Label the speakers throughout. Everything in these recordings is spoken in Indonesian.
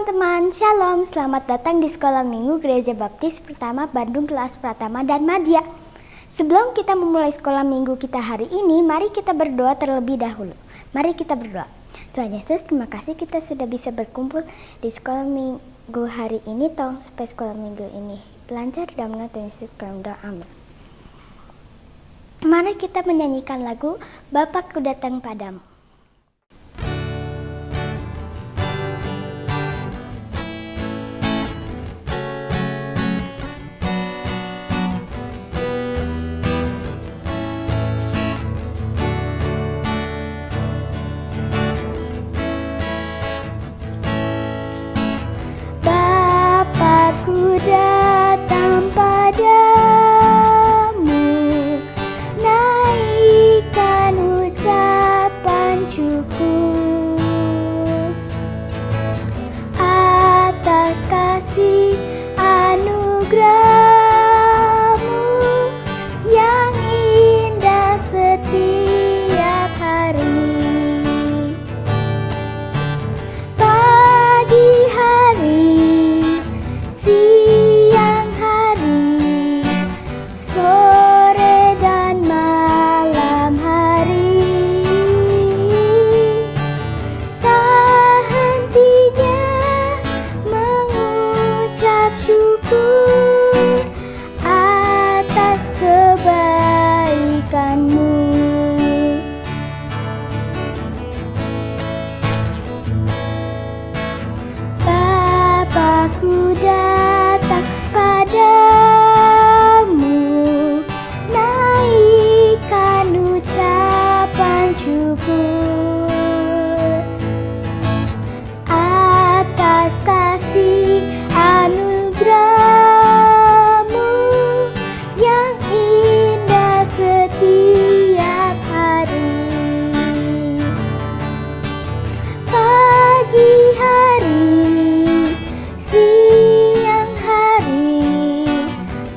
Speaker 1: teman-teman, Shalom, selamat datang di Sekolah Minggu Gereja Baptis Pertama Bandung kelas Pratama dan Madya. Sebelum kita memulai Sekolah Minggu kita hari ini, mari kita berdoa terlebih dahulu. Mari kita berdoa. Tuhan Yesus, terima kasih kita sudah bisa berkumpul di Sekolah Minggu hari ini. Tolong supaya Sekolah Minggu ini lancar dan mengenal Tuhan Yesus dalam doa. Amin. Mari kita menyanyikan lagu Bapakku Datang Padamu. Datang padamu, naikkan ucapan syukur atas kasih anugerah-Mu yang indah setiap hari. Pagi hari, siang hari, sore dan malam hari, tak hentinya mengucap syukur atas kebaikan-Mu. Bapakku datang padamu, naikkan ucapan syukur atas kasih anugerah-Mu yang indah setiap hari. Pagi hari, siang hari,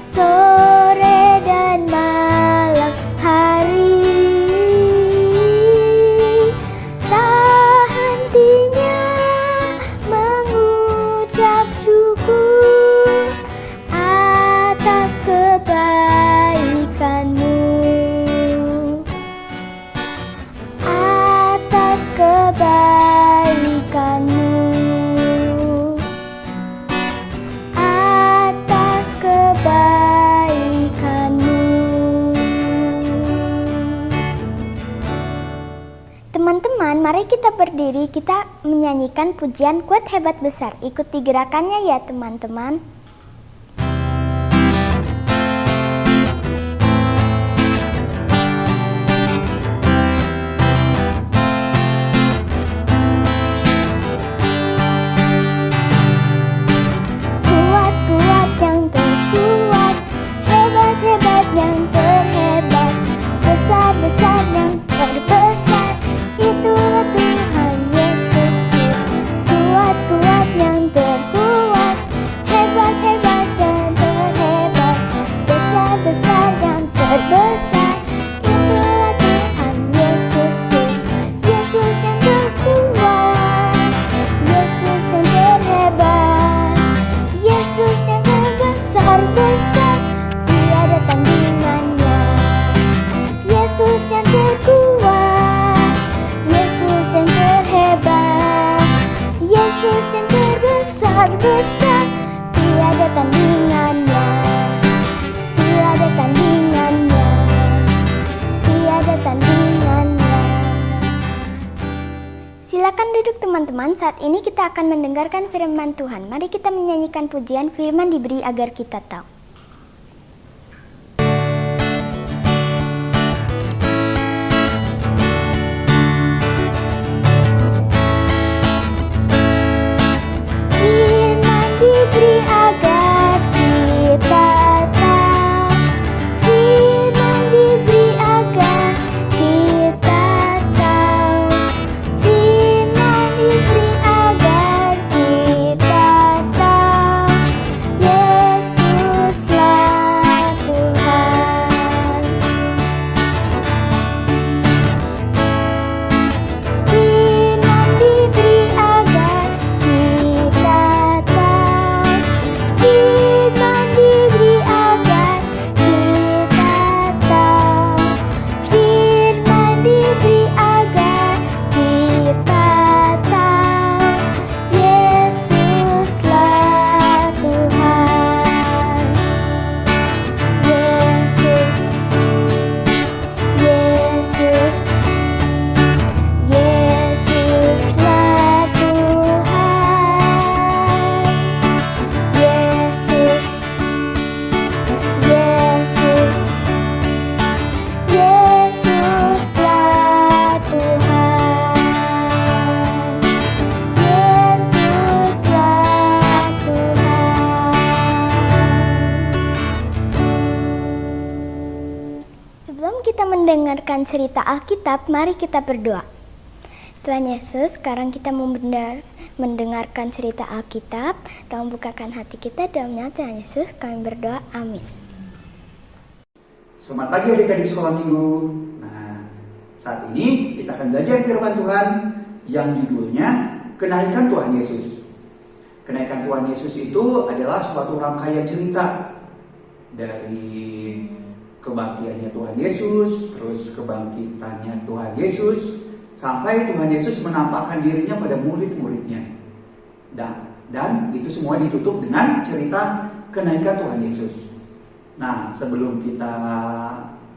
Speaker 1: sore dan malam hari, tak hentinya mengucap syukur atas kebaikan-Mu, atas kebaikan-Mu, atas kebaikan-Mu. Teman-teman, mari kita berdiri, kita menyanyikan pujian Kuat Hebat Besar. Ikuti gerakannya ya teman-teman. Kuat-kuat yang terkuat, hebat-hebat yang terhebat, besar-besar yang terbesar, itulah Tuhan Yesusku. Kuat-kuat yang terkuat, hebat-hebat yang terhebat, besar-besar yang terbesar, itulah Tuhan Yesusku. Yesus yang terkuat, Yesus yang terhebat, Yesus yang terbesar-besar, tiada tandingannya. Yesus yang terkuat, Yesus yang terhebat, Yesus yang terbesar-besar, tiada tandingannya, tiada tandingannya, tiada tandingannya. Silakan duduk teman-teman, saat ini kita akan mendengarkan firman Tuhan. Mari kita menyanyikan pujian Firman Diberi Agar Kita Tahu. Firman diberi agar kita tahu, firman diberi agar kita tahu, firman diberi agar kita tahu, Yesus mendengarkan cerita Alkitab, mari kita berdoa. Tuhan Yesus, sekarang kita mau mendengarkan cerita Alkitab. Tolong bukakan hati kita dalam nama Tuhan Yesus, kami berdoa, amin.
Speaker 2: Selamat pagi adik-adik sekolah minggu. Nah, saat ini kita akan belajar firman Tuhan yang judulnya Kenaikan Tuhan Yesus. Kenaikan Tuhan Yesus itu adalah suatu rangkaian cerita dari kebangkitannya Tuhan Yesus, terus kebangkitannya Tuhan Yesus, sampai Tuhan Yesus menampakkan dirinya pada murid-muridnya. Dan itu semua ditutup dengan cerita kenaikan Tuhan Yesus. Nah, sebelum kita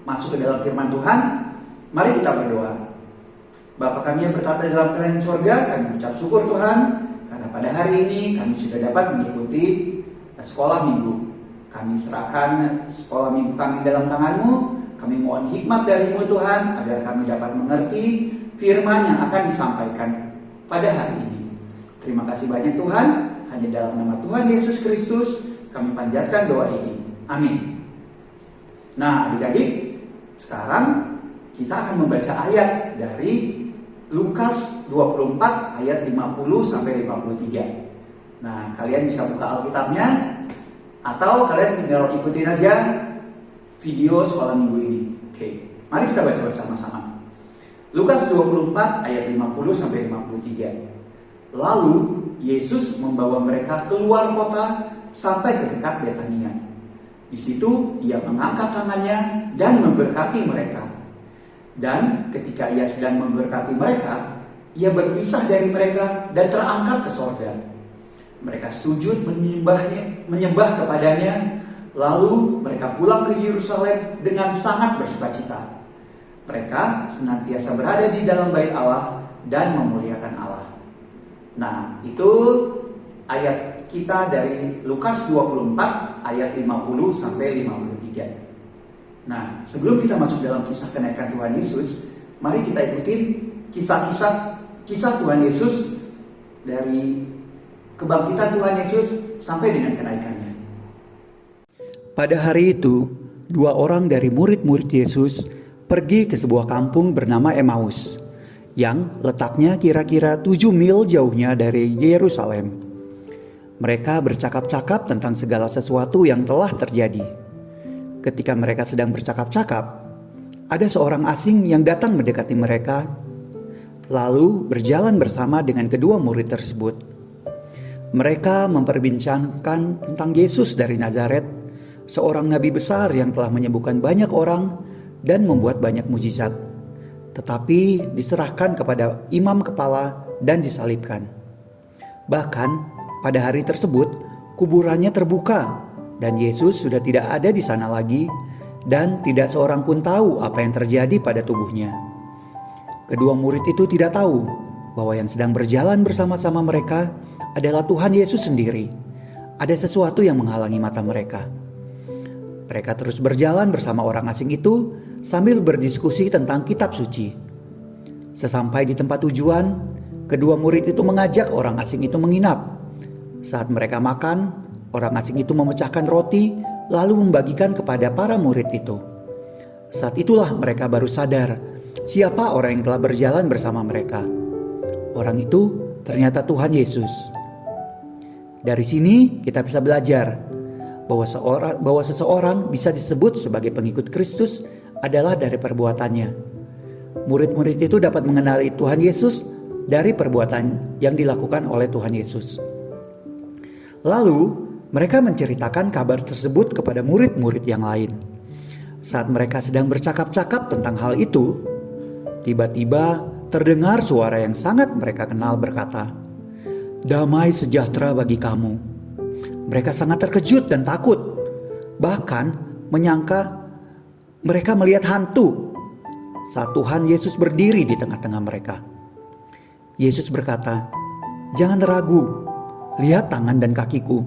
Speaker 2: masuk ke dalam firman Tuhan, mari kita berdoa. Bapa kami yang bertata dalam kerajaan surga, kami ucap syukur Tuhan, karena pada hari ini kami sudah dapat mengikuti sekolah minggu. Kami serahkan sekolah minggu kami dalam tangan-Mu. Kami mohon hikmat dari-Mu Tuhan, agar kami dapat mengerti firman yang akan disampaikan pada hari ini. Terima kasih banyak Tuhan. Hanya dalam nama Tuhan Yesus Kristus kami panjatkan doa ini. Amin. Nah, adik-adik, sekarang kita akan membaca ayat dari Lukas 24 ayat 50 sampai 53. Nah, kalian bisa buka Alkitabnya atau kalian tinggal ikutin aja video sekolah minggu ini. Oke, mari kita baca bersama-sama. Lukas 24 ayat 50 sampai 53. Lalu Yesus membawa mereka keluar kota sampai ke dekat Betania. Di situ ia mengangkat tangannya dan memberkati mereka. Dan ketika ia sedang memberkati mereka, ia berpisah dari mereka dan terangkat ke sorga. Mereka sujud menyembah kepadanya. Lalu mereka pulang ke Yerusalem dengan sangat bersukacita. Mereka senantiasa berada di dalam bait Allah dan memuliakan Allah. Nah, itu ayat kita dari Lukas 24 ayat 50 sampai 53. Nah, sebelum kita masuk dalam kisah kenaikan Tuhan Yesus, mari kita ikutin kisah Tuhan Yesus dari kebangkitan Tuhan Yesus sampai dengan kenaikannya.
Speaker 3: Pada hari itu, 2 orang dari murid-murid Yesus pergi ke sebuah kampung bernama Emmaus, yang letaknya kira-kira 7 mil jauhnya dari Yerusalem. Mereka bercakap-cakap tentang segala sesuatu yang telah terjadi. Ketika mereka sedang bercakap-cakap, ada seorang asing yang datang mendekati mereka, lalu berjalan bersama dengan kedua murid tersebut. Mereka memperbincangkan tentang Yesus dari Nazaret, seorang nabi besar yang telah menyembuhkan banyak orang dan membuat banyak mujizat, tetapi diserahkan kepada imam kepala dan disalibkan. Bahkan pada hari tersebut kuburannya terbuka dan Yesus sudah tidak ada di sana lagi, dan tidak seorang pun tahu apa yang terjadi pada tubuhnya. Kedua murid itu tidak tahu bahwa yang sedang berjalan bersama-sama mereka adalah Tuhan Yesus sendiri. Ada sesuatu yang menghalangi mata mereka. Mereka terus berjalan bersama orang asing itu sambil berdiskusi tentang kitab suci. Sesampai di tempat tujuan, kedua murid itu mengajak orang asing itu menginap. Saat mereka makan, orang asing itu memecahkan roti lalu membagikan kepada para murid itu. Saat itulah mereka baru sadar siapa orang yang telah berjalan bersama mereka. Orang itu ternyata Tuhan Yesus. Dari sini kita bisa belajar bahwa seseorang bisa disebut sebagai pengikut Kristus adalah dari perbuatannya. Murid-murid itu dapat mengenali Tuhan Yesus dari perbuatan yang dilakukan oleh Tuhan Yesus. Lalu mereka menceritakan kabar tersebut kepada murid-murid yang lain. Saat mereka sedang bercakap-cakap tentang hal itu, tiba-tiba terdengar suara yang sangat mereka kenal berkata, "Damai sejahtera bagi kamu." Mereka sangat terkejut dan takut, bahkan menyangka mereka melihat hantu saat Tuhan Yesus berdiri di tengah-tengah mereka. Yesus berkata, "Jangan ragu, lihat tangan dan kakiku.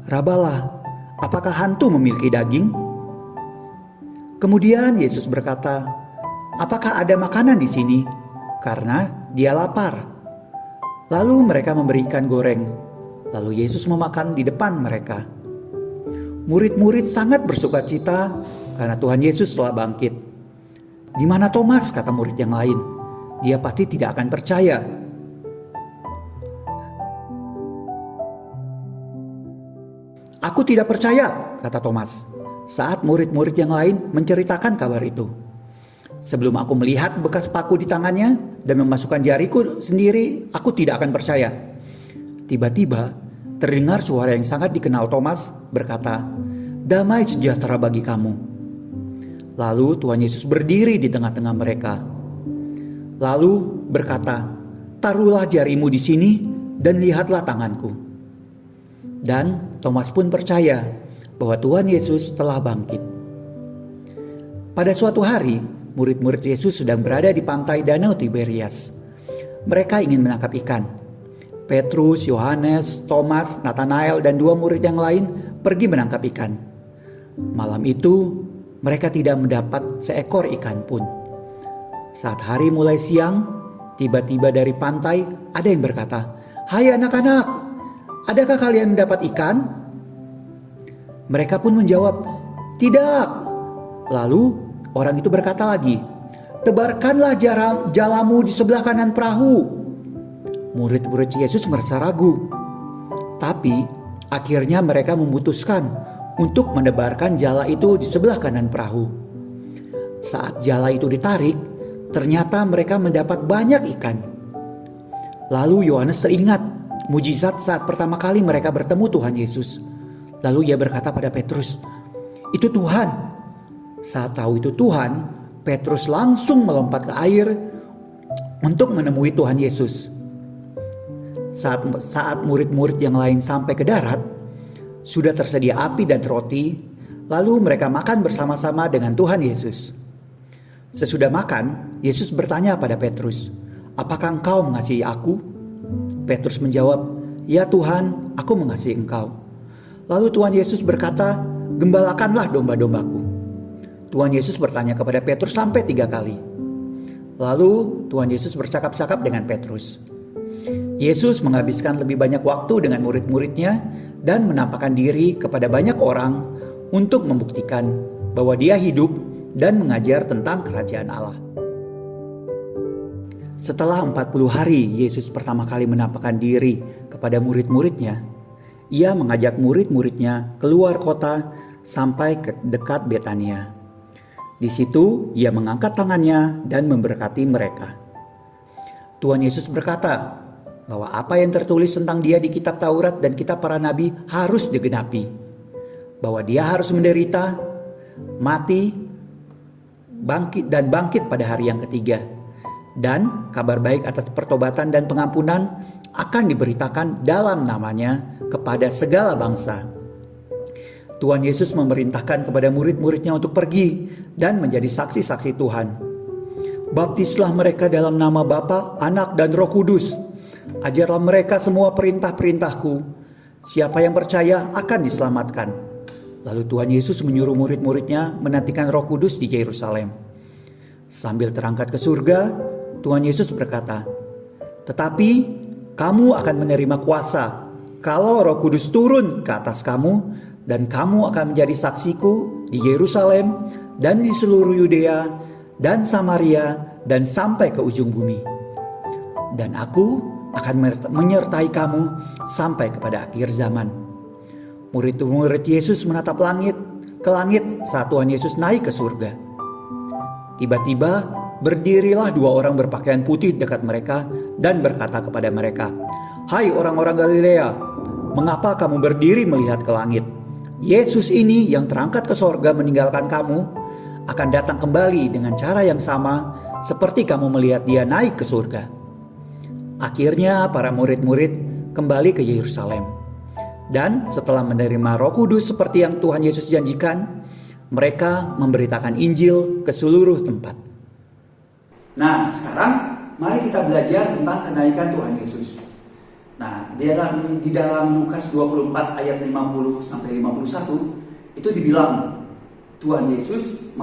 Speaker 3: Rabalah, apakah hantu memiliki daging?" Kemudian Yesus berkata, "Apakah ada makanan di sini?" Karena dia lapar. Lalu mereka memberikan goreng. Lalu Yesus memakan di depan mereka. Murid-murid sangat bersukacita karena Tuhan Yesus telah bangkit. "Di mana Thomas?" kata murid yang lain. "Dia pasti tidak akan percaya." "Aku tidak percaya," kata Thomas, saat murid-murid yang lain menceritakan kabar itu. "Sebelum aku melihat bekas paku di tangannya dan memasukkan jariku sendiri, aku tidak akan percaya." Tiba-tiba terdengar suara yang sangat dikenal Thomas berkata, "Damai sejahtera bagi kamu." Lalu Tuhan Yesus berdiri di tengah-tengah mereka. Lalu berkata, "Taruhlah jarimu di sini dan lihatlah tanganku." Dan Thomas pun percaya bahwa Tuhan Yesus telah bangkit. Pada suatu hari, murid-murid Yesus sedang berada di pantai Danau Tiberias. Mereka ingin menangkap ikan. Petrus, Yohanes, Thomas, Nathanael, dan 2 murid yang lain pergi menangkap ikan. Malam itu, mereka tidak mendapat seekor ikan pun. Saat hari mulai siang, tiba-tiba dari pantai ada yang berkata, "Hai anak-anak, adakah kalian mendapat ikan?" Mereka pun menjawab, "Tidak." Lalu orang itu berkata lagi, "Tebarkanlah jalamu di sebelah kanan perahu." Murid-murid Yesus merasa ragu. Tapi akhirnya mereka memutuskan untuk menebarkan jala itu di sebelah kanan perahu. Saat jala itu ditarik, ternyata mereka mendapat banyak ikan. Lalu Yohanes teringat mujizat saat pertama kali mereka bertemu Tuhan Yesus. Lalu ia berkata pada Petrus, "Itu Tuhan." Saat tahu itu Tuhan, Petrus langsung melompat ke air untuk menemui Tuhan Yesus. Saat murid-murid yang lain sampai ke darat, sudah tersedia api dan roti, lalu mereka makan bersama-sama dengan Tuhan Yesus. Sesudah makan, Yesus bertanya pada Petrus, "Apakah engkau mengasihi aku?" Petrus menjawab, "Ya Tuhan, aku mengasihi engkau." Lalu Tuhan Yesus berkata, "Gembalakanlah domba-dombaku." Tuhan Yesus bertanya kepada Petrus sampai 3 kali. Lalu Tuhan Yesus bercakap-cakap dengan Petrus. Yesus menghabiskan lebih banyak waktu dengan murid-muridnya dan menampakkan diri kepada banyak orang untuk membuktikan bahwa Dia hidup dan mengajar tentang kerajaan Allah. Setelah 40 hari Yesus pertama kali menampakkan diri kepada murid-muridnya, Ia mengajak murid-muridnya keluar kota sampai ke dekat Betania. Di situ Ia mengangkat tangannya dan memberkati mereka. Tuhan Yesus berkata bahwa apa yang tertulis tentang Dia di kitab Taurat dan kitab para nabi harus digenapi. Bahwa Dia harus menderita, mati, bangkit pada hari yang ketiga. Dan kabar baik atas pertobatan dan pengampunan akan diberitakan dalam namanya kepada segala bangsa. Tuhan Yesus memerintahkan kepada murid-muridnya untuk pergi dan menjadi saksi-saksi Tuhan. "Baptislah mereka dalam nama Bapa, Anak, dan Roh Kudus. Ajarlah mereka semua perintah-perintahku. Siapa yang percaya akan diselamatkan." Lalu Tuhan Yesus menyuruh murid-muridnya menantikan Roh Kudus di Yerusalem. Sambil terangkat ke surga, Tuhan Yesus berkata, "Tetapi kamu akan menerima kuasa kalau Roh Kudus turun ke atas kamu, dan kamu akan menjadi saksiku di Yerusalem dan di seluruh Yudea dan Samaria dan sampai ke ujung bumi. Dan aku akan menyertai kamu sampai kepada akhir zaman." Murid-murid Yesus menatap ke langit saat Tuhan Yesus naik ke surga. Tiba-tiba berdirilah 2 orang berpakaian putih dekat mereka dan berkata kepada mereka, "Hai orang-orang Galilea, mengapa kamu berdiri melihat ke langit? Yesus ini yang terangkat ke sorga meninggalkan kamu akan datang kembali dengan cara yang sama seperti kamu melihat Dia naik ke surga." Akhirnya para murid-murid kembali ke Yerusalem. Dan setelah menerima Roh Kudus seperti yang Tuhan Yesus janjikan, mereka memberitakan Injil ke seluruh tempat.
Speaker 2: Nah, sekarang mari kita belajar tentang kenaikan Tuhan Yesus. Nah, di dalam Lukas 24 ayat 50 sampai 51 itu dibilang Tuhan Yesus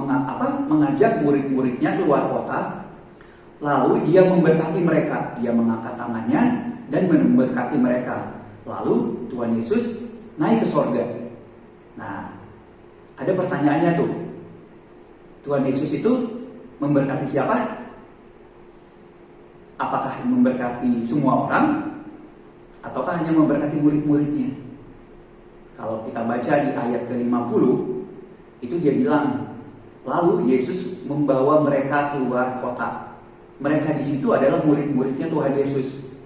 Speaker 2: mengajak murid-muridnya keluar kota, lalu Dia memberkati mereka. Dia mengangkat tangannya dan memberkati mereka. Lalu Tuhan Yesus naik ke sorga. Nah, ada pertanyaannya tuh. Tuhan Yesus itu Memberkati siapa? Apakah memberkati semua orang? Ataukah hanya memberkati murid-muridnya? Kalau kita baca di ayat ke-50, itu dia bilang, lalu Yesus membawa mereka keluar kota. Mereka di situ adalah murid-muridnya Tuhan Yesus.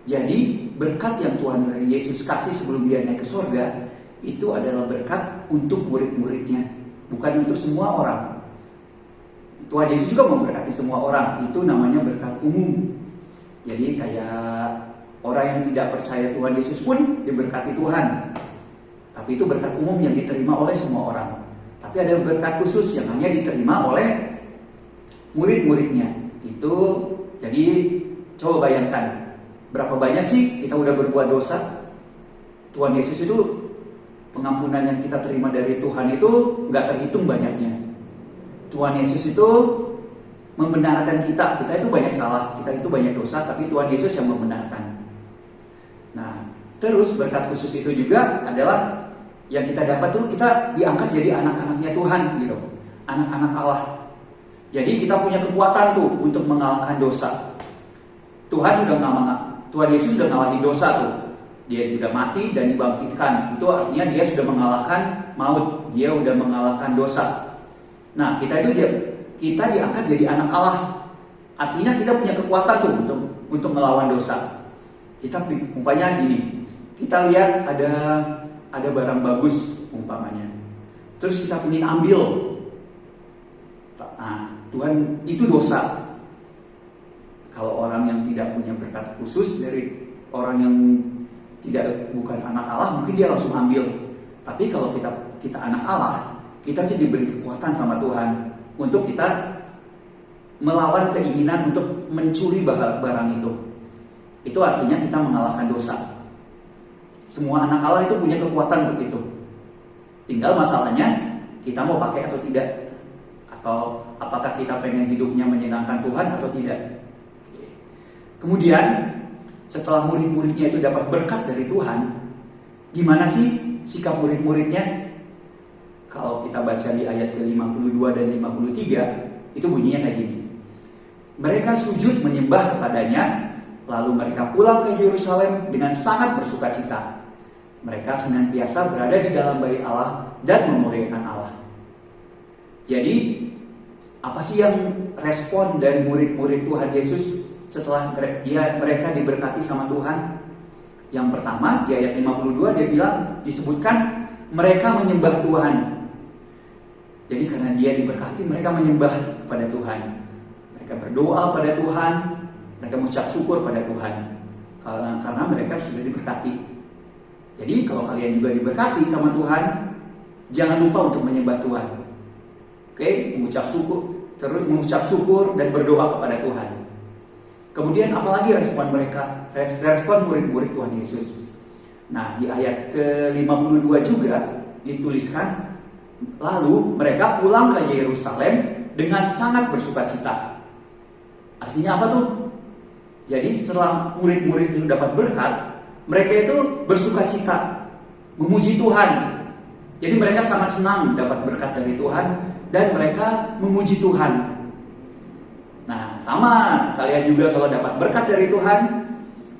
Speaker 2: Jadi berkat yang Tuhan Yesus kasih sebelum dia naik ke surga, itu adalah berkat untuk murid-muridnya, bukan untuk semua orang. Tuhan Yesus juga memberkati semua orang, itu namanya berkat umum. Jadi kayak orang yang tidak percaya Tuhan Yesus pun diberkati Tuhan. Tapi itu berkat umum yang diterima oleh semua orang. Tapi ada berkat khusus yang hanya diterima oleh murid-muridnya. Itu jadi coba bayangkan, berapa banyak sih kita udah berbuat dosa. Tuhan Yesus itu, pengampunan yang kita terima dari Tuhan itu nggak terhitung banyaknya. Tuhan Yesus itu membenarkan kita itu banyak salah, kita itu banyak dosa, tapi Tuhan Yesus yang membenarkan. Nah, terus berkat khusus itu juga adalah yang kita dapat tuh, kita diangkat jadi anak-anaknya Tuhan gitu, anak-anak Allah. Jadi kita punya kekuatan tuh untuk mengalahkan dosa. Tuhan Yesus sudah ngalahin dosa tuh. Dia sudah mati dan dibangkitkan. Itu artinya dia sudah mengalahkan maut, dia sudah mengalahkan dosa. Nah, kita diangkat jadi anak Allah. Artinya kita punya kekuatan tuh untuk melawan dosa. Kita umpamanya gini, kita lihat ada barang bagus umpamanya, terus kita ingin ambil. Nah, Tuhan, itu dosa. Kalau orang yang tidak punya berkat khusus dari orang yang bukan anak Allah, mungkin dia langsung ambil. Tapi kalau kita anak Allah, kita jadi diberi kekuatan sama Tuhan untuk kita melawan keinginan untuk mencuri barang itu. Itu artinya kita mengalahkan dosa. Semua anak Allah itu punya kekuatan begitu. Tinggal masalahnya kita mau pakai atau tidak, atau apakah kita pengen hidupnya menyenangkan Tuhan atau tidak. Kemudian setelah murid-muridnya itu dapat berkat dari Tuhan, gimana sih sikap murid-muridnya? Kalau kita baca di ayat ke-52 dan 53, itu bunyinya kayak gini. Mereka sujud menyembah kepadanya, lalu mereka pulang ke Yerusalem dengan sangat bersukacita. Mereka senantiasa berada di dalam bait Allah dan memuliakan Allah. Jadi, apa sih yang respon dari murid-murid Tuhan Yesus setelah mereka diberkati sama Tuhan? Yang pertama, di ayat 52 dia bilang, disebutkan mereka menyembah Tuhan. Jadi karena dia diberkati, mereka menyembah kepada Tuhan. Mereka berdoa pada Tuhan, mereka mengucap syukur pada Tuhan karena mereka sudah diberkati. Jadi kalau kalian juga diberkati sama Tuhan, jangan lupa untuk menyembah Tuhan. Oke, mengucap syukur dan berdoa kepada Tuhan. Kemudian apalagi respon mereka? Respon murid-murid Tuhan Yesus. Nah, di ayat ke-52 juga dituliskan, lalu mereka pulang ke Yerusalem dengan sangat bersukacita. Artinya apa tuh? Jadi setelah murid-murid itu dapat berkat, mereka itu bersukacita, memuji Tuhan. Jadi mereka sangat senang dapat berkat dari Tuhan dan mereka memuji Tuhan. Nah, sama kalian juga kalau dapat berkat dari Tuhan,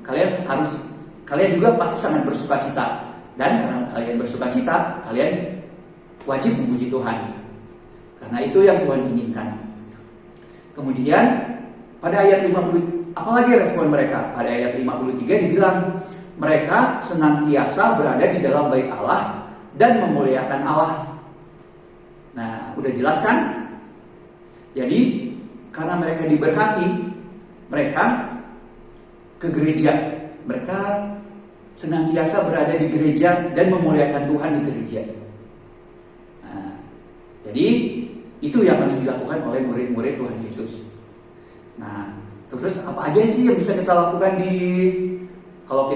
Speaker 2: kalian juga pasti sangat bersukacita. Dan karena kalian bersukacita, kalian wajib memuji Tuhan. Karena itu yang Tuhan inginkan. Kemudian pada ayat 50, apalagi respon mereka? Pada ayat 53 dibilang, mereka senantiasa berada di dalam bait Allah dan memuliakan Allah. Nah, udah jelas kan? Jadi karena mereka diberkati, mereka ke gereja. Mereka senantiasa berada di gereja dan memuliakan Tuhan di gereja. Nah, jadi itu yang harus dilakukan oleh murid-murid Tuhan Yesus. Nah, terus apa aja sih yang bisa kita lakukan kalau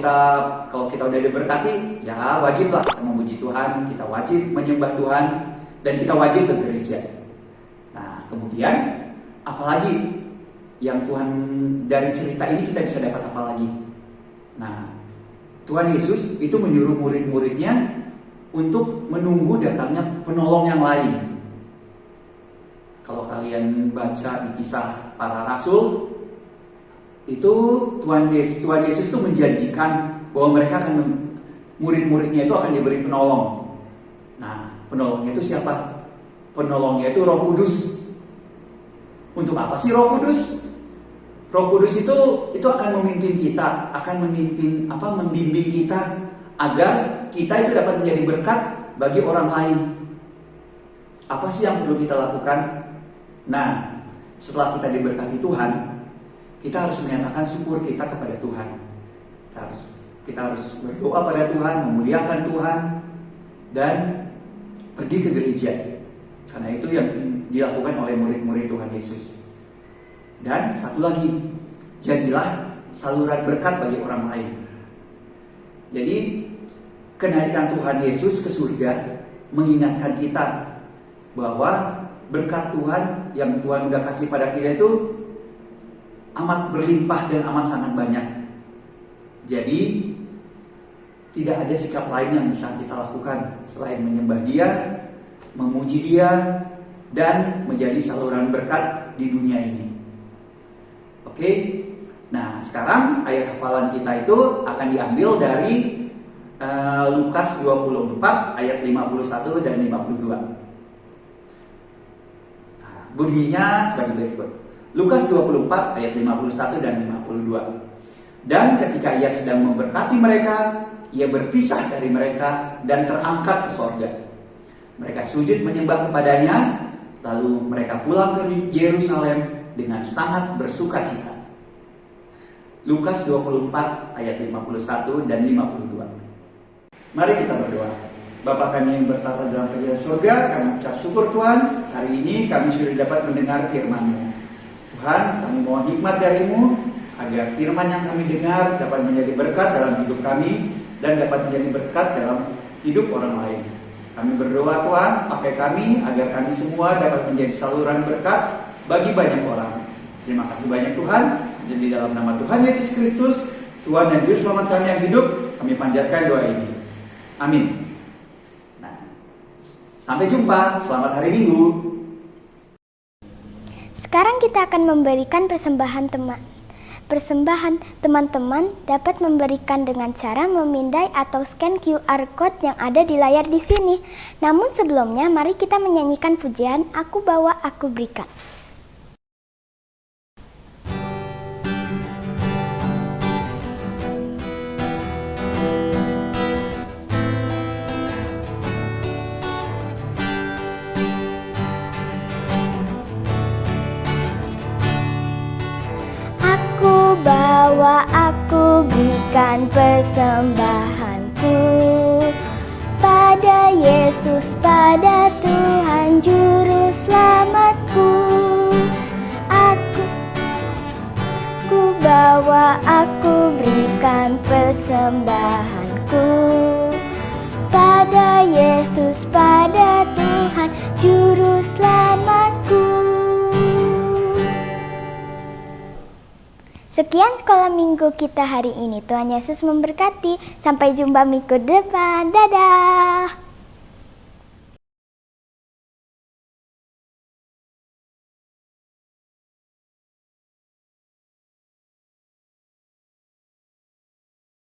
Speaker 2: kita udah diberkati? Ya wajiblah kita memuji Tuhan, kita wajib menyembah Tuhan, dan kita wajib ke gereja. Nah, kemudian apalagi yang Tuhan, dari cerita ini kita bisa dapat apa lagi? Nah, Tuhan Yesus itu menyuruh murid-muridnya untuk menunggu datangnya penolong yang lain. Kalau kalian baca di Kisah Para Rasul, itu Tuhan Yesus itu menjanjikan bahwa mereka murid-muridnya itu akan diberi penolong. Nah, penolongnya itu siapa? Penolongnya itu Roh Kudus. Untuk apa sih Roh Kudus? Roh Kudus itu akan memimpin kita, akan membimbing kita agar kita itu dapat menjadi berkat bagi orang lain. Apa sih yang perlu kita lakukan? Nah, setelah kita diberkati Tuhan, kita harus menyatakan syukur kita kepada Tuhan. Kita harus berdoa pada Tuhan, memuliakan Tuhan, dan pergi ke gereja. Karena itu yang dilakukan oleh murid-murid Tuhan Yesus. Dan satu lagi, jadilah saluran berkat bagi orang lain. Jadi, kenaikan Tuhan Yesus ke surga mengingatkan kita bahwa berkat Tuhan yang Tuhan udah kasih pada kita itu amat berlimpah dan amat sangat banyak. Jadi tidak ada sikap lain yang bisa kita lakukan selain menyembah Dia, memuji Dia, dan menjadi saluran berkat di dunia ini. Oke. Nah, sekarang ayat hafalan kita itu akan diambil dari Lukas 24 ayat 51 dan 52. Nah, bunyinya sebagai berikut. Lukas 24 ayat 51 dan 52. Dan ketika ia sedang memberkati mereka, ia berpisah dari mereka dan terangkat ke sorga. Mereka sujud menyembah kepadanya, lalu mereka pulang ke Yerusalem dengan sangat bersuka cita. Lukas 24 ayat 51 dan 52. Mari kita berdoa. Bapa kami yang bertata dalam kerajaan surga, kami ucap syukur Tuhan, hari ini kami sudah dapat mendengar firman-Mu. Tuhan, kami mohon hikmat dari-Mu, agar firman yang kami dengar dapat menjadi berkat dalam hidup kami, dan dapat menjadi berkat dalam hidup orang lain. Kami berdoa Tuhan, pakai kami, agar kami semua dapat menjadi saluran berkat bagi banyak orang. Terima kasih banyak Tuhan, hanya di dalam nama Tuhan Yesus Kristus, Tuhan dan Juru Selamat kami yang hidup, kami panjatkan doa ini. Amin. Nah, sampai jumpa, selamat hari Minggu.
Speaker 1: Sekarang kita akan memberikan persembahan teman-teman dapat memberikan dengan cara memindai atau scan QR code yang ada di layar di sini. Namun sebelumnya, mari kita menyanyikan pujian Aku Bawa, Aku Berikan. Aku berikan persembahanku pada Yesus, pada Tuhan Juru Selamatku. Aku bawa, aku berikan persembahanku pada Yesus, pada Tuhan Juru Selamatku. Sekian sekolah minggu kita hari ini. Tuhan Yesus memberkati. Sampai jumpa minggu depan. Dadah.